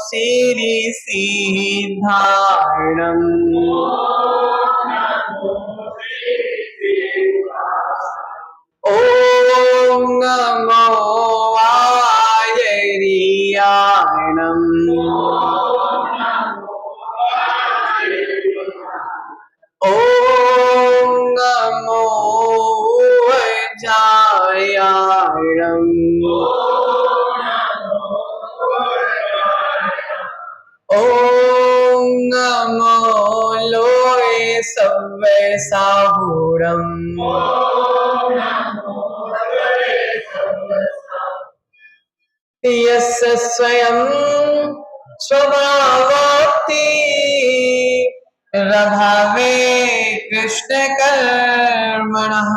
सिद्धिधारणम् ॐ नमो आयर्याणम् ॐ नमो वज्रायाणम् ॐ नमो लोये सव्यसाहुरम् यस्य स्वयं स्वभावोक्ति रभावे कृष्ण कर्मणः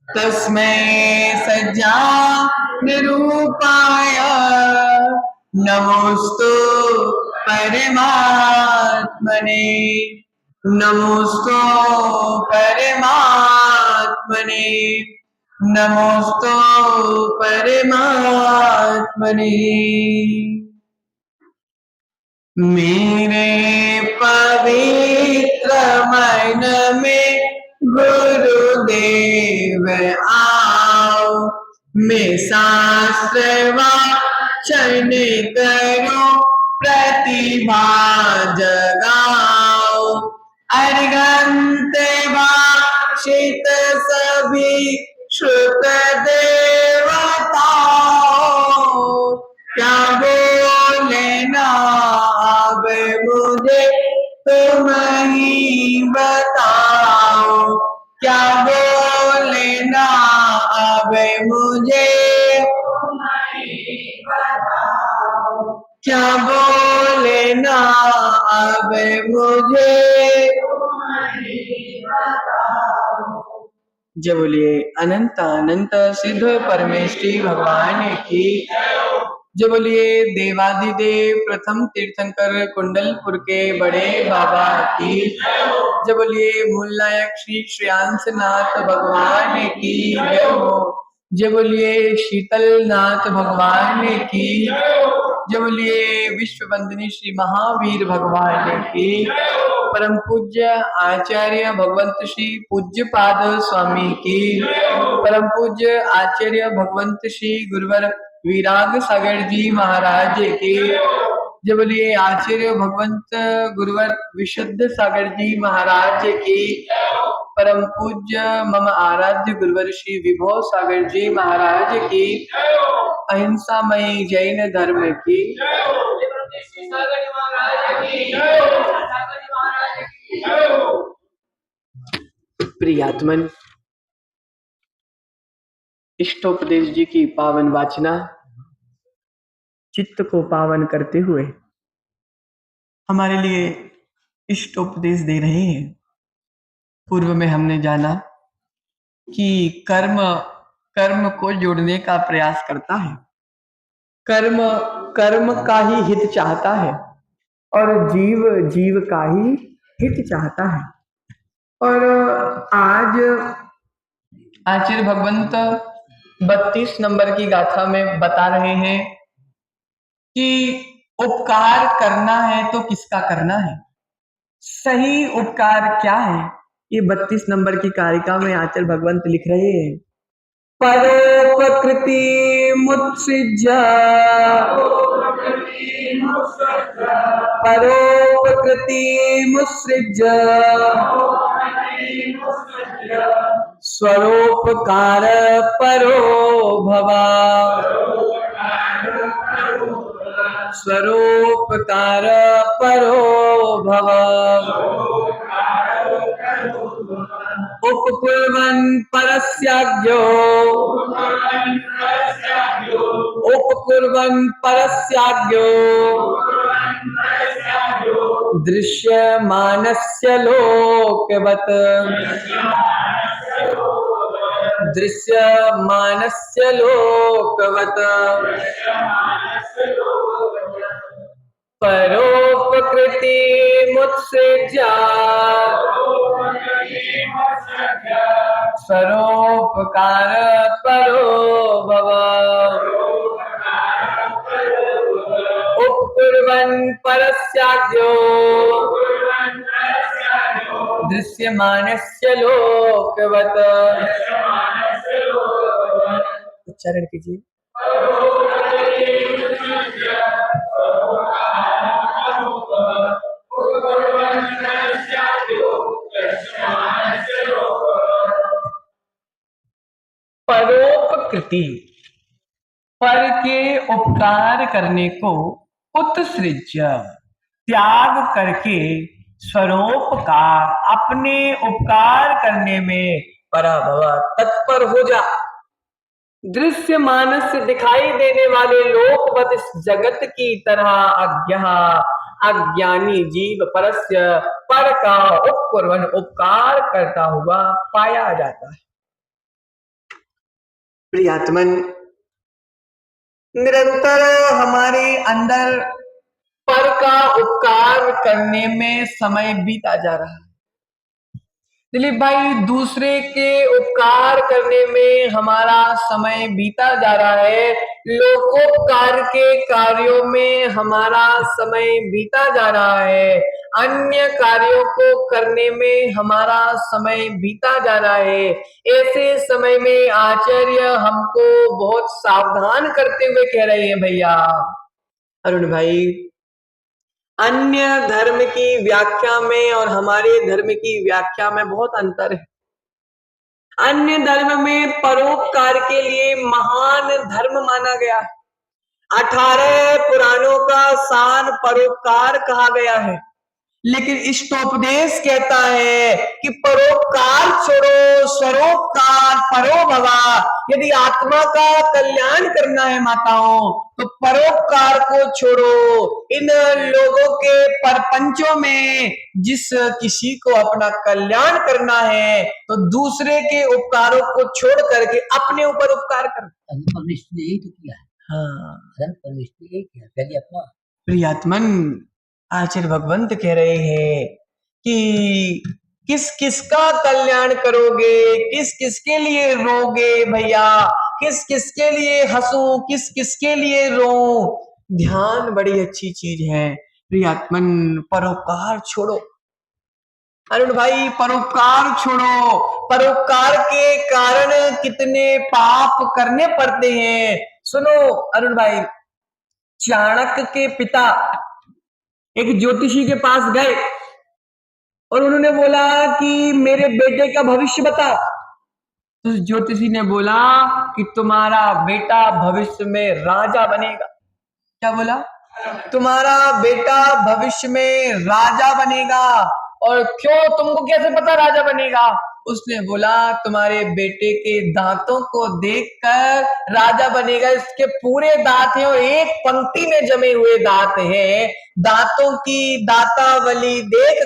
तस्मै सज्जानरूपाय नमोस्तु परमात्मने नमोस्तु परमात्मने नमोस्तु परमात्मने। मेरे पवित्र मन में गुरुदेव आओ, मैं शास्त्र वाचन करूं प्रतिभा जगाओ। अर्घंत भाषित सभी श्रुत देवताओं, क्या बोले ना अब मुझे तुम ही बताओ। क्या बोले ना अब मुझे क्या बोले ना अब मुझे जय बोलिए अनंत अनंत सिद्ध परमेष्ठी भगवान की। जय बोलिए देवादिदेव प्रथम तीर्थंकर कुंडलपुर के बड़े बाबा की। जय बोलिए मूल नायक श्री श्रेयांसनाथ भगवान की जय हो। जय बोलिए शीतलनाथ भगवान की। जय बोलिए विश्व वंदनी श्री महावीर भगवान की। परम पूज्य आचार्य भगवंत श्री पूज्य पाद स्वामी की। परम पूज्य आचार्य भगवंत श्री गुरुवर विराग सागर जी महाराज की। जय बोलिए आचार्य भगवंत गुरुवर विशुद्ध सागर जी महाराज की। परम पूज्य मम आराध्य गुरुवर श्री विभो सागर जी महाराज की। अहिंसामयी जैन धर्म की। प्रियात्मन इष्टोपदेश जी की पावन वाचना चित्त को पावन करते हुए हमारे लिए इष्टोपदेश दे रहे हैं। पूर्व में हमने जाना कि कर्म कर्म को जोड़ने का प्रयास करता है। कर्म कर्म का ही हित चाहता है और जीव जीव का ही हित चाहता है। और आज आचार्य भगवंत 32 नंबर की गाथा में बता रहे हैं कि उपकार करना है तो किसका करना है, सही उपकार क्या है। ये 32 नंबर की कारिका में आचार्य भगवंत लिख रहे हैं। परोपकृति मुत्सृज्य परोपकृति मुत्सृज्य स्वरोपकार परो भवा स्वरोपकार परो भवा उपकुर्वन् परस्याज्ञो उपकुर्वन् परस्याज्ञो दृश्यमानस्य लोकवत् दृश्यमानस्य लोकवत् परोपकृति मुत्सृज्य स्वरोपकार परो भव उपकुर्वन् कुर्वन् परस्याद्यो दृश्यमानस्य लोकवत्। उच्चारण कीजिए। परोपकृति, पर के उपकार करने को उत्सृज्य, त्याग करके स्वरोपकार, अपने उपकार करने में पराभव, तत्पर हो जा। दृश्य मानस से दिखाई देने वाले लोकवत इस जगत की तरह अज्ञानी जीव परस्य, पर का उपकुर्वन्, उपकार करता हुआ पाया जाता है। प्रियात्मन, निरंतर हमारे अंदर पर का उपकार करने में समय बीता जा रहा है। दिलीप भाई, दूसरे के उपकार करने में हमारा समय बीता जा रहा है, लोकोपकार के कार्यों में हमारा समय बीता जा रहा है, अन्य कार्यों को करने में हमारा समय बीता जा रहा है। ऐसे समय में आचार्य हमको बहुत सावधान करते हुए कह रहे हैं, भैया अरुण भाई, अन्य धर्म की व्याख्या में और हमारे धर्म की व्याख्या में बहुत अंतर है। अन्य धर्म में परोपकार के लिए महान धर्म माना गया है। 18 पुराणों का सार परोपकार कहा गया है, लेकिन इष्टोपदेश कहता है कि परोपकार छोड़ो, स्वरोपकार परो भवा। यदि आत्मा का कल्याण करना है माताओं, तो परोपकार को छोड़ो। इन लोगों के परपंचों में जिस किसी को अपना कल्याण करना है, तो दूसरे के उपकारों को छोड़ करके अपने ऊपर उपकार कर। परमेश्वर ने यही तो किया है। हाँ, परमेश्वर ने यही किया, पहले अपना। प्रियात्मन, आचार्य भगवंत कह रहे हैं कि किस किसका कल्याण करोगे, किस किसके लिए रोगे भैया, किस किसके लिए हंसू, किस किसके लिए रो। ध्यान बड़ी अच्छी चीज है प्रियात्मन। परोपकार छोड़ो अरुण भाई, परोपकार छोड़ो। परोपकार के कारण कितने पाप करने पड़ते हैं। सुनो अरुण भाई, चाणक्य के पिता एक ज्योतिषी के पास गए और उन्होंने बोला कि मेरे बेटे का भविष्य बता। तो ज्योतिषी ने बोला कि तुम्हारा बेटा भविष्य में राजा बनेगा। क्या बोला? तुम्हारा बेटा भविष्य में राजा बनेगा। और क्यों, तुमको कैसे पता राजा बनेगा? उसने बोला तुम्हारे बेटे के दांतों को देखकर राजा बनेगा। इसके पूरे दांत हैं और एक पंक्ति में जमे हुए दांत हैं। दांतों की दातावली देख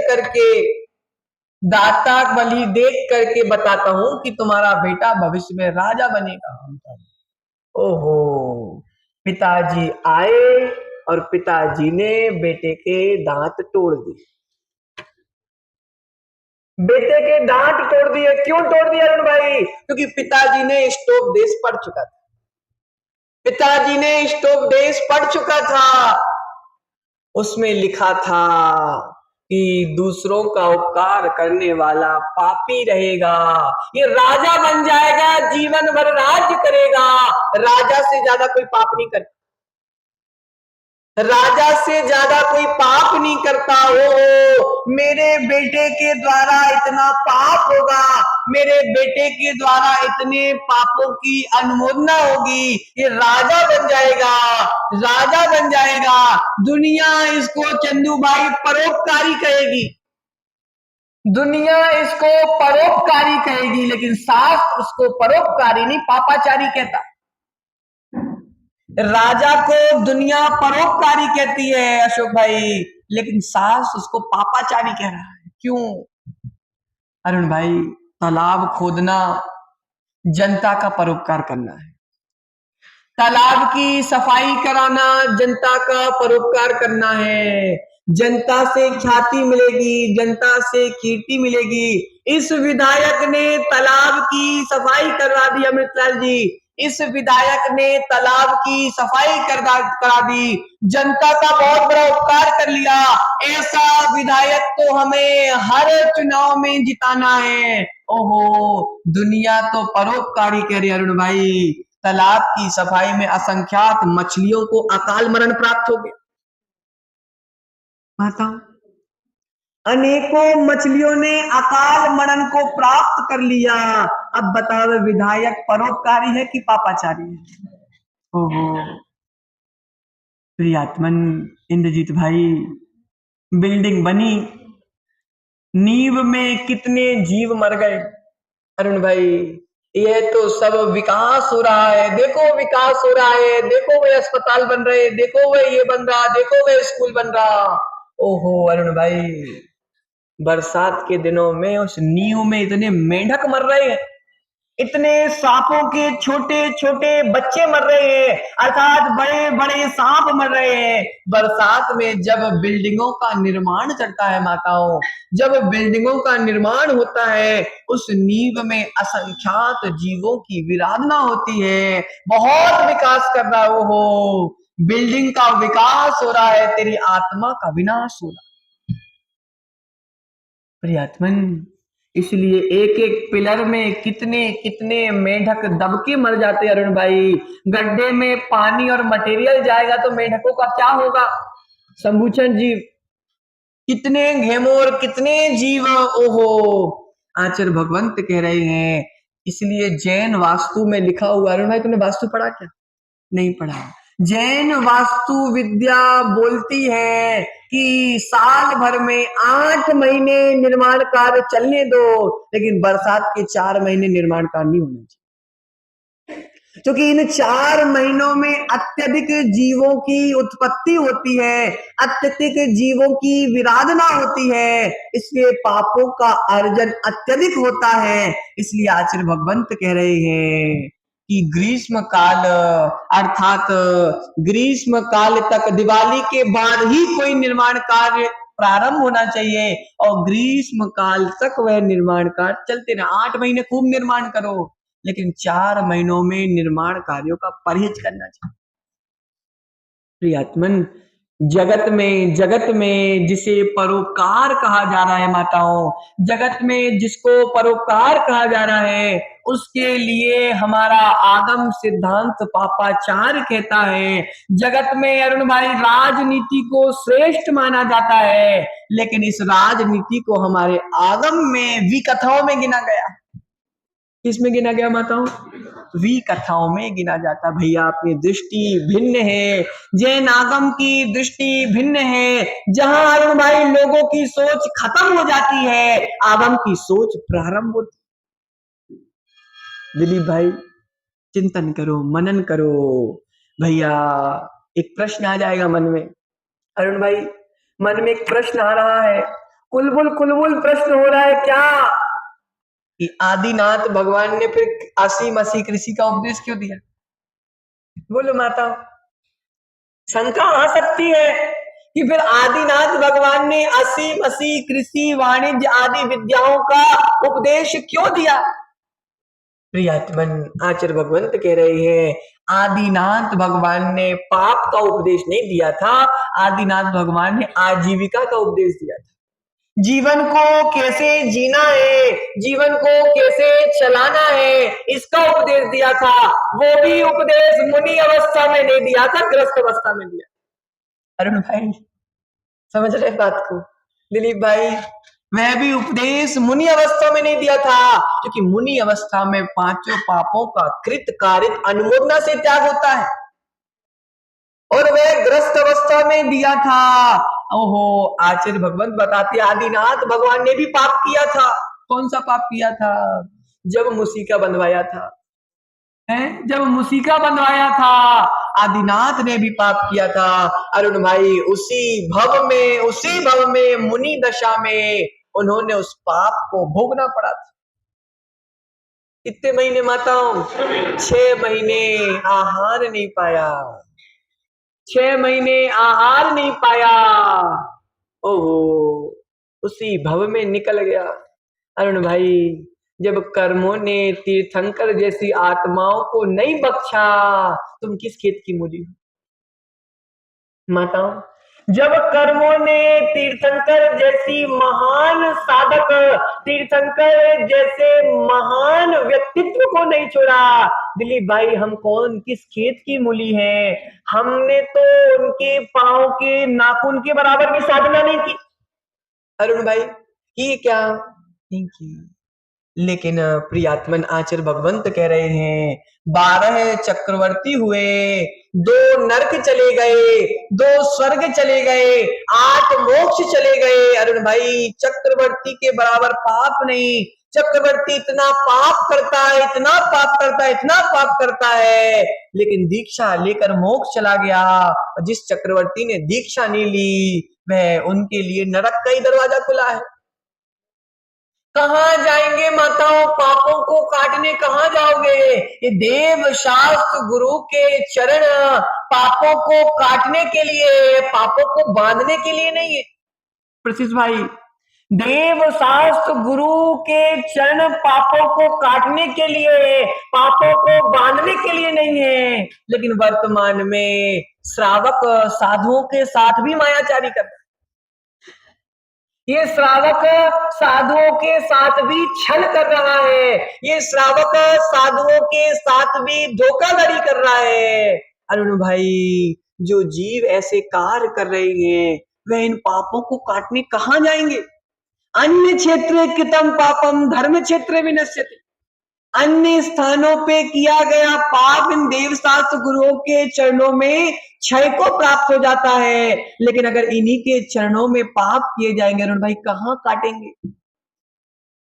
करके बताता हूं कि तुम्हारा बेटा भविष्य में राजा बनेगा। ओहो, पिताजी आए और पिताजी ने बेटे के दांत तोड़ दिए। बेटे के दांत तोड़ दिए। क्यों तोड़ दिए अरुण भाई? क्योंकि पिताजी ने इष्टोपदेश पढ़ चुका था। पिताजी ने इष्टोपदेश पढ़ चुका था। उसमें लिखा था कि दूसरों का उपकार करने वाला पापी रहेगा, ये राजा बन जाएगा, जीवन भर राज्य करेगा। राजा से ज्यादा कोई पाप नहीं करता, राजा से ज्यादा कोई पाप नहीं करता। हो मेरे बेटे के द्वारा इतना पाप होगा, मेरे बेटे के द्वारा इतने पापों की अनुमोदना होगी, ये राजा बन जाएगा, राजा बन जाएगा। दुनिया इसको चंदू भाई परोपकारी कहेगी, दुनिया इसको परोपकारी कहेगी, लेकिन शास्त्र उसको परोपकारी नहीं पापाचारी कहता। राजा को दुनिया परोपकारी कहती है अशोक भाई, लेकिन शास्त्र उसको पापाचारी कह रहा है। क्यों अरुण भाई? तालाब खोदना जनता का परोपकार करना है, तालाब की सफाई कराना जनता का परोपकार करना है। जनता से ख्याति मिलेगी, जनता से कीर्ति मिलेगी। इस विधायक ने तालाब की सफाई करवा दी अमृतलाल जी, इस विधायक ने तालाब की सफाई करा दी, जनता का बहुत बड़ा उपकार कर लिया। ऐसा विधायक तो हमें हर चुनाव में जिताना है। ओहो, दुनिया तो परोपकारी कह रही है अरुण भाई। तालाब की सफाई में असंख्यात मछलियों को अकाल मरण प्राप्त हो गया। बताओ, अनेकों मछलियों ने अकाल मरण को प्राप्त कर लिया। अब बताओ, विधायक परोपकारी है कि पापाचारी है? ओहो, प्रियात्मन इंद्रजीत भाई, बिल्डिंग बनी, नींव में कितने जीव मर गए अरुण भाई। ये तो सब विकास हो रहा है, देखो विकास हो रहा है, देखो वे अस्पताल बन रहे, देखो वे ये बन रहा, देखो वे स्कूल बन रहा। ओहो अरुण भाई, बरसात के दिनों में उस नींव में इतने मेंढक मर रहे हैं, इतने सांपों के छोटे छोटे बच्चे मर रहे हैं, अर्थात बड़े बड़े सांप मर रहे हैं। बरसात में जब बिल्डिंगों का निर्माण चलता है माताओं, जब बिल्डिंगों का निर्माण होता है, उस नींव में असंख्यात जीवों की विराधना होती है। बहुत विकास कर रहा हो, बिल्डिंग का विकास हो रहा है, तेरी आत्मा का विनाश हो रहा है प्रियात्मन। इसलिए एक एक पिलर में कितने कितने मेंढक दब के मर जाते अरुण भाई। गड्ढे में पानी और मटेरियल जाएगा तो मेंढकों का क्या होगा? संभूचन जीव, कितने घेमोर, कितने जीव। ओहो, आचार्य भगवंत कह रहे हैं। इसलिए जैन वास्तु में लिखा हुआ, अरुण भाई तुमने वास्तु पढ़ा क्या? नहीं पढ़ा। जैन वास्तु विद्या बोलती है कि साल भर में 8 महीने निर्माण कार्य चलने दो, लेकिन बरसात के 4 महीने निर्माण कार्य नहीं होना चाहिए, क्योंकि इन 4 महीनों में अत्यधिक जीवों की उत्पत्ति होती है, अत्यधिक जीवों की विराधना होती है, इसलिए पापों का अर्जन अत्यधिक होता है। इसलिए आचार्य भगवंत कह रहे हैं कि ग्रीष्म काल, अर्थात ग्रीष्म काल तक, दिवाली के बाद ही कोई निर्माण कार्य प्रारंभ होना चाहिए और ग्रीष्म काल तक वह निर्माण कार्य चलते रहे। 8 महीने खूब निर्माण करो, लेकिन 4 महीनों में निर्माण कार्यों का परहेज करना चाहिए। प्रियात्मन, जगत में जिसे परोपकार कहा जा रहा है माताओं, जगत में जिसको परोपकार कहा जा रहा है, उसके लिए हमारा आगम सिद्धांत पापाचार कहता है। जगत में अरुण भाई राजनीति को श्रेष्ठ माना जाता है, लेकिन इस राजनीति को हमारे आगम में विकथाओं में गिना गया। किसमें गिना गया माताओं? विकथाओं में गिना जाता। भैया अपनी दृष्टि भिन्न है, जैन आगम की दृष्टि भिन्न है। जहां अरुण भाई लोगों की सोच खत्म हो जाती है, आगम की सोच प्रारंभ होती। दिलीप भाई चिंतन करो, मनन करो। भैया एक प्रश्न आ जाएगा मन में, अरुण भाई मन में एक प्रश्न आ रहा है, कुलबुल प्रश्न हो रहा है क्या कि आदिनाथ भगवान ने फिर असीम असी कृषि का उपदेश क्यों दिया? बोलो माता, शंका आ सकती है कि फिर आदिनाथ भगवान ने असीम असी कृषि वाणिज्य आदि विद्याओं का उपदेश क्यों दिया? प्रियात्मन, आचार्य भगवंत कह रहे हैं आदिनाथ भगवान ने पाप का उपदेश नहीं दिया था, आदिनाथ भगवान ने आजीविका का उपदेश दिया था। जीवन को कैसे जीना है, जीवन को कैसे चलाना है, इसका उपदेश दिया था। वो भी उपदेश मुनि अवस्था में नहीं दिया था, ग्रस्त अवस्था में दिया। अरुण भाई समझ रहे बात को? दिलीप भाई, वह भी उपदेश मुनि अवस्था में नहीं दिया था, क्योंकि मुनि अवस्था में 5 पापों का कृत कारित अनुमोदना से त्याग होता है, और वह ग्रस्त अवस्था में दिया था। ओहो, आचार्य भगवंत बताते आदिनाथ भगवान ने भी पाप किया था। कौन सा पाप किया था? जब मूसिका बंधवाया था, है? जब मूसिका बंधवाया था, आदिनाथ ने भी पाप किया था। अरुण भाई उसी भव में मुनि दशा में उन्होंने उस पाप को भोगना पड़ा था। कितने महीने माताओं? 6 महीने आहार नहीं पाया, 6 महीने आहार नहीं पाया। ओहो, उसी भव में निकल गया। अरुण भाई, जब कर्मों ने तीर्थंकर जैसी आत्माओं को नहीं बख्शा, तुम किस खेत की मूली हो माताओं? जब कर्मों ने तीर्थंकर जैसी महान साधक, तीर्थंकर जैसे महान व्यक्तित्व को नहीं छोड़ा, दिलीप भाई हम कौन किस खेत की मूली हैं? हमने तो उनके पांव के नाखून के बराबर भी साधना नहीं की। अरुण भाई की क्या? नहीं की। लेकिन प्रियात्मन आचार्य भगवंत कह रहे हैं 12 चक्रवर्ती हुए, 2 नरक चले गए, 2 स्वर्ग चले गए, 8 मोक्ष चले गए। अरुण भाई चक्रवर्ती के बराबर पाप नहीं। चक्रवर्ती इतना पाप करता है, इतना पाप करता है, इतना पाप करता है, लेकिन दीक्षा लेकर मोक्ष चला गया। जिस चक्रवर्ती ने दीक्षा नहीं ली, वह उनके लिए नरक का ही दरवाजा खुला है। कहां जाएंगे माताओं? पापों को काटने कहां जाओगे? ये देव शास्त्र गुरु के चरण पापों को काटने के लिए, पापों को बांधने के लिए नहीं है। प्रशिष भाई, देव शास्त्र गुरु के चरण पापों को काटने के लिए, पापों को बांधने के लिए नहीं है। लेकिन वर्तमान में श्रावक साधुओं के साथ भी मायाचारी करता है। ये श्रावक साधुओं के साथ भी छल कर रहा है, ये श्रावक साधुओं के साथ भी धोखाधड़ी कर रहा है। अरुण भाई जो जीव ऐसे कार्य कर रहे हैं, वह इन पापों को काटने कहां जाएंगे? अन्य क्षेत्र कृतम पापम धर्म क्षेत्र विनश्यति। अन्य स्थानों पे किया गया पाप इन देवशास्त्र गुरुओं के चरणों में क्षय को प्राप्त हो जाता है, लेकिन अगर इन्हीं के चरणों में पाप किए जाएंगे अरुण भाई कहां काटेंगे?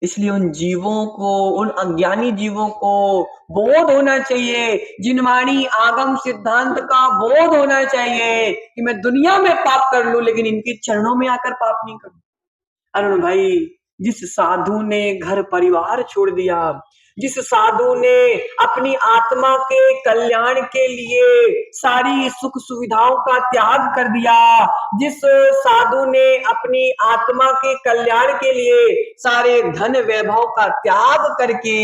इसलिए उन जीवों को, उन अज्ञानी जीवों को बोध होना चाहिए, जिनवाणी आगम सिद्धांत का बोध होना चाहिए कि मैं दुनिया में पाप कर लूं लेकिन इनके चरणों में आकर पाप नहीं करूं। अरुण भाई जिस साधु ने घर परिवार छोड़ दिया, जिस साधु ने अपनी आत्मा के कल्याण के लिए सारी सुख सुविधाओं का त्याग कर दिया, जिस साधु ने अपनी आत्मा के कल्याण के लिए सारे धन वैभव का त्याग करके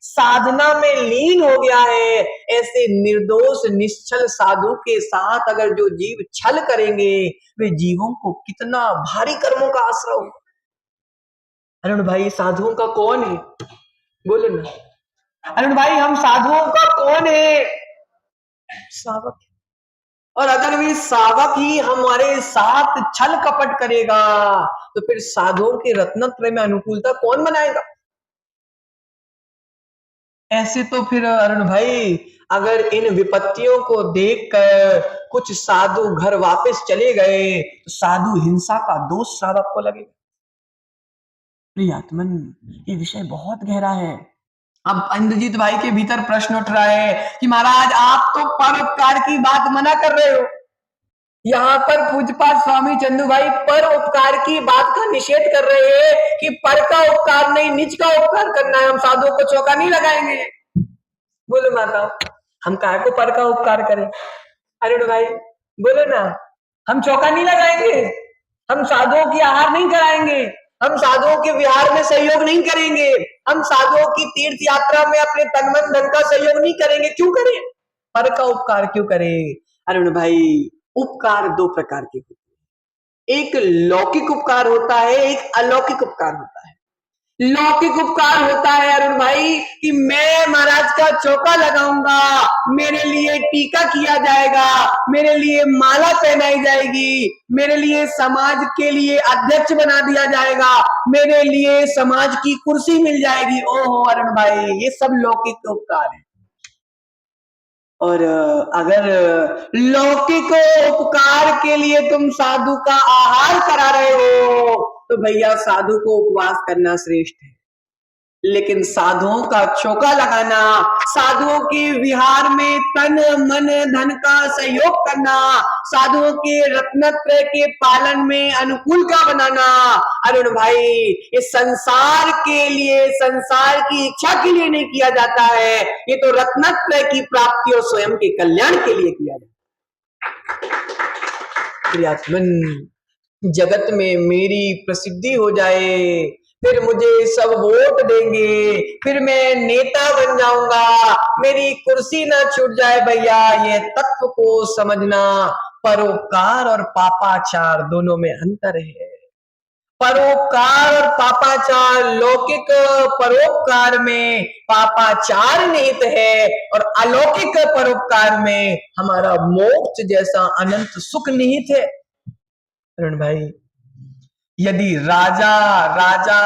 साधना में लीन हो गया है, ऐसे निर्दोष निश्चल साधु के साथ अगर जो जीव छल करेंगे, वे जीवों को कितना भारी कर्मों का आश्रय होगा। अरुण भाई साधुओं का कौन है? बोले ना अरुण भाई, हम साधुओं का कौन है? सावक। और अगर वे सावक ही हमारे साथ छल कपट करेगा, तो फिर साधुओं के रत्नत्रय में अनुकूलता कौन बनाएगा? ऐसे तो फिर अरुण भाई अगर इन विपत्तियों को देखकर कुछ साधु घर वापस चले गए, तो साधु हिंसा का दोष सावक को लगेगा। प्रियात्मन ये विषय बहुत गहरा है। अब इंद्रजीत भाई के भीतर प्रश्न उठ रहा है कि महाराज आप तो परोपकार की बात मना कर रहे हो, यहाँ पर पूज्यपाद स्वामी चंदू भाई पर उपकार की बात का निषेध कर रहे हैं कि पर का उपकार नहीं निज का उपकार करना है, हम साधुओं को चौका नहीं लगाएंगे। बोलो माता, हम काहे को पर का उपकार करें? अरुण भाई बोलो ना, हम चौका नहीं लगाएंगे, हम साधुओं की आहार नहीं कराएंगे, हम साधुओं के विहार में सहयोग नहीं करेंगे, हम साधुओं की तीर्थ यात्रा में अपने तन मन धन का सहयोग नहीं करेंगे। क्यों करें? पर का उपकार क्यों करें? अरुण भाई उपकार 2 प्रकार के होते हैं, एक लौकिक उपकार होता है, एक अलौकिक उपकार होता है। लौकिक उपकार होता है अरुण भाई कि मैं महाराज का चौका लगाऊंगा, मेरे लिए टीका किया जाएगा, मेरे लिए माला पहनाई जाएगी, मेरे लिए समाज के लिए अध्यक्ष बना दिया जाएगा, मेरे लिए समाज की कुर्सी मिल जाएगी। ओहो अरुण भाई, ये सब लौकिक उपकार है। और अगर लौकिक उपकार के लिए तुम साधु का आहार करा रहे हो, तो भैया साधु को उपवास करना श्रेष्ठ है, लेकिन साधुओं का चौका लगाना, साधुओं के विहार में तन मन धन का सहयोग करना, साधुओं के रत्नत्रय के पालन में अनुकूल का बनाना, अरुण भाई ये संसार के लिए, संसार की इच्छा के लिए नहीं किया जाता है, ये तो रत्नत्रय की प्राप्ति और स्वयं के कल्याण के लिए किया जाता है। जगत में मेरी प्रसिद्धि हो जाए, फिर मुझे सब वोट देंगे, फिर मैं नेता बन जाऊंगा, मेरी कुर्सी ना छूट जाए भैया। ये तत्व को समझना, परोपकार और पापाचार दोनों में अंतर है। परोपकार और पापाचार, लौकिक परोपकार में पापाचार निहित है और अलौकिक परोपकार में हमारा मोक्ष जैसा अनंत सुख निहित है। अरुण भाई, यदि राजा राजा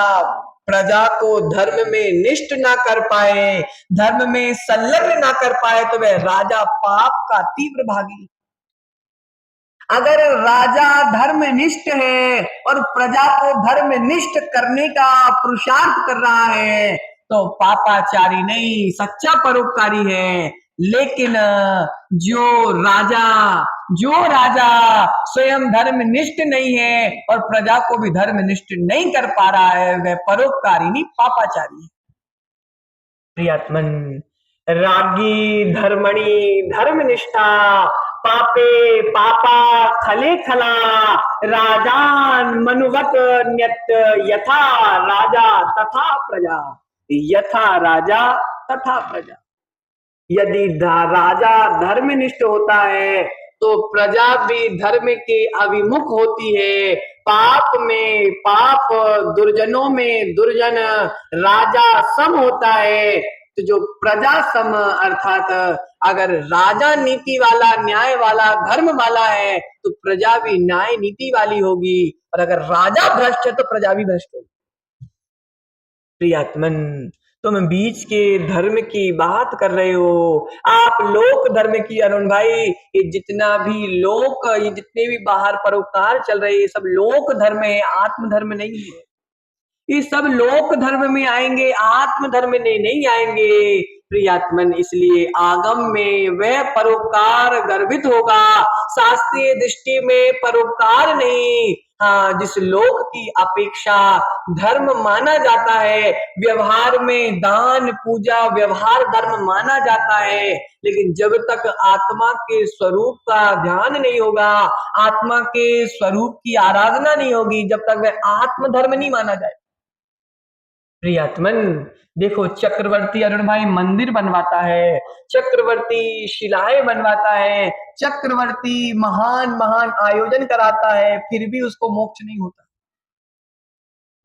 प्रजा को धर्म में निष्ठ ना कर पाए, धर्म में संलग्न ना कर पाए, तो वह राजा पाप का तीव्र भागी। अगर राजा धर्मनिष्ठ है और प्रजा को धर्मनिष्ठ करने का पुरुषार्थ कर रहा है, तो पापाचारी नहीं, सच्चा परोपकारी है। लेकिन जो राजा स्वयं धर्मनिष्ठ नहीं है और प्रजा को भी धर्मनिष्ठ नहीं कर पा रहा है, वह परोपकारी नहीं, पापाचारी है। प्रियात्मन, रागी धर्मणि धर्मनिष्ठा, पापे पापा खले खला, राजान मनुवत न्यत, यथा राजा तथा प्रजा, यथा राजा तथा प्रजा। यदि राजा धर्मनिष्ठ होता है तो प्रजा भी धर्म के अभिमुख होती है। पाप में पाप, दुर्जनों में दुर्जन, राजा सम होता है। तो जो प्रजा सम अर्थात अगर राजा नीति वाला, न्याय वाला, धर्म वाला है, तो प्रजा भी न्याय नीति वाली होगी, और अगर राजा भ्रष्ट है तो प्रजा भी भ्रष्ट होगी। प्रियात्मन, तुम बीच के धर्म की बात कर रहे हो, आप लोक धर्म की। अरुण भाई, ये जितना भी लोक, ये जितने भी बाहर परोपकार चल रहे हैं, ये सब लोक धर्म है, आत्म धर्म नहीं है। ये सब लोक धर्म में आएंगे, आत्म धर्म में नहीं आएंगे। प्रियात्मन, इसलिए आगम में वह परोपकार गर्भित होगा, शास्त्रीय दृष्टि में परोपकार नहीं। हाँ, जिस लोक की अपेक्षा धर्म माना जाता है, व्यवहार में दान पूजा व्यवहार धर्म माना जाता है, लेकिन जब तक आत्मा के स्वरूप का ध्यान नहीं होगा, आत्मा के स्वरूप की आराधना नहीं होगी, जब तक वह आत्म धर्म नहीं माना जाए। प्रियात्मन, देखो, चक्रवर्ती अरुण भाई मंदिर बनवाता है, चक्रवर्ती शिलाएं बनवाता है, चक्रवर्ती महान महान आयोजन कराता है, फिर भी उसको मोक्ष नहीं होता।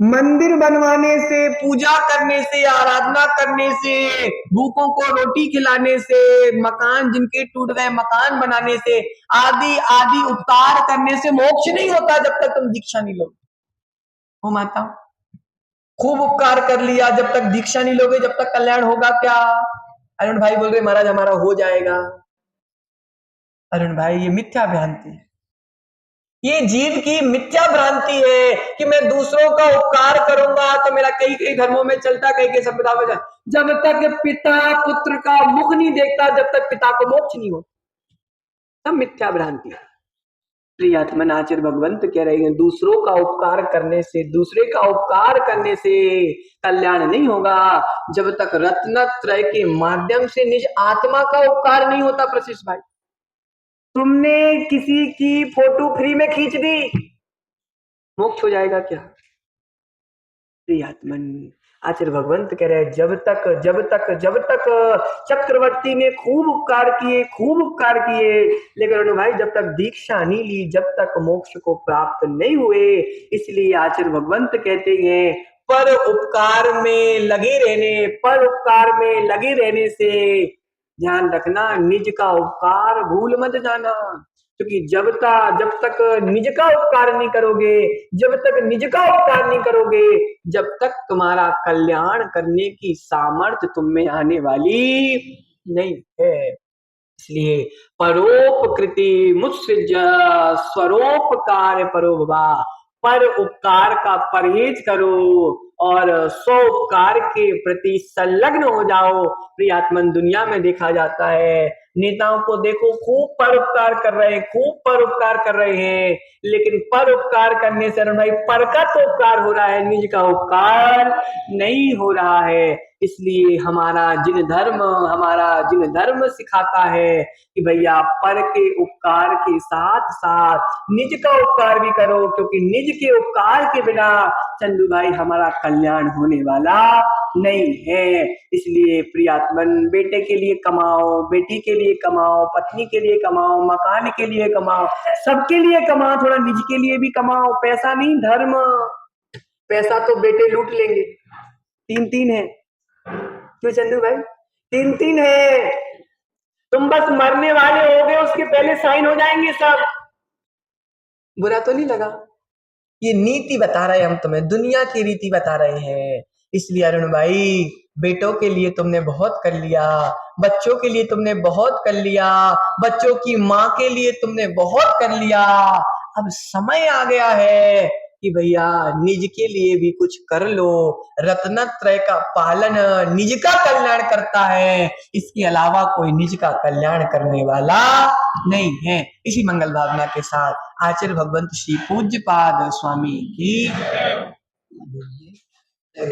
मंदिर बनवाने से, पूजा करने से, आराधना करने से, भूखों को रोटी खिलाने से, मकान जिनके टूट गए मकान बनाने से, आदि आदि उपकार करने से मोक्ष नहीं होता जब तक तुम दीक्षा नहीं लोगे। हो माता, खूब उपकार कर लिया, जब तक दीक्षा नहीं लोगे, जब तक कल्याण होगा क्या? अरुण भाई बोल रहे महाराज हमारा हो जाएगा। अरुण भाई, ये मिथ्या भ्रांति है, ये जीव की मिथ्या भ्रांति है कि मैं दूसरों का उपकार करूंगा तो मेरा कई कई धर्मों में चलता, कई कई संप्रदाय में चलता। जब तक पिता पुत्र का मुख नहीं देखता, जब तक पिता को मोक्ष नहीं होता। सब मिथ्या भ्रांति है। प्रियात्मन, आचार्य भगवंत कह रहे हैं, दूसरों का उपकार करने से, दूसरे का उपकार करने से कल्याण नहीं होगा जब तक रत्नत्रय के माध्यम से निज आत्मा का उपकार नहीं होता। प्रशिष भाई, तुमने किसी की फोटो फ्री में खींच दी, मोक्ष हो जाएगा क्या? प्रियात्मन, आचार्य भगवंत कह रहे हैं, जब तक चक्रवर्ती ने खूब उपकार किए, लेकिन अरुण भाई जब तक दीक्षा नहीं ली, जब तक मोक्ष को प्राप्त नहीं हुए। इसलिए आचार्य भगवंत कहते हैं, पर उपकार में लगे रहने से ध्यान रखना, निज का उपकार भूल मत जाना। क्योंकि जब तक निज का उपकार नहीं करोगे, जब तक तुम्हारा कल्याण करने की सामर्थ्य तुम में आने वाली नहीं है। इसलिए परोपकृति मुत्सृज स्वरोपकार परोभवा, पर उपकार का परहेज करो और स्वोपकार के प्रति संलग्न हो जाओ। प्रियात्मन, दुनिया में देखा जाता है, नेताओं को देखो, खूब परोपकार कर रहे हैं, लेकिन परोपकार करने से भाई पर का तो उपकार हो रहा है, निज का उपकार नहीं हो रहा है। इसलिए हमारा जिन धर्म सिखाता है कि भैया पर के उपकार के साथ साथ निज का उपकार भी करो, क्योंकि निज के उपकार के बिना चंदू भाई हमारा कल्याण होने वाला नहीं है। इसलिए प्रियात्मन, बेटे के लिए कमाओ, बेटी के लिए कमाओ, पत्नी के लिए कमाओ, मकान के लिए कमाओ, सबके लिए कमाओ, थोड़ा निज के लिए भी कमाओ। पैसा नहीं, धर्म। पैसा तो बेटे लूट लेंगे। 3-3 है, क्यों चंदू भाई? 3-3 है। तुम बस मरने वाले हो गए, उसके पहले साइन हो जाएंगे सब। बुरा तो नहीं लगा? ये नीति बता रहे हम तुम्हें, दुनिया की रीति बता रहे हैं। इसलिए अरुण भाई, बेटों के लिए तुमने बहुत कर लिया, बच्चों के लिए तुमने बहुत कर लिया, बच्चों की माँ के लिए तुमने बहुत कर लिया। अब समय आ गया है कि भैया निज के लिए भी कुछ कर लो। रत्नत्रय का पालन निज का कल्याण करता है, इसके अलावा कोई निज का कल्याण करने वाला नहीं है। इसी मंगल भावना के साथ आचार्य भगवंत श्री पूज्य पाद स्वामी की जय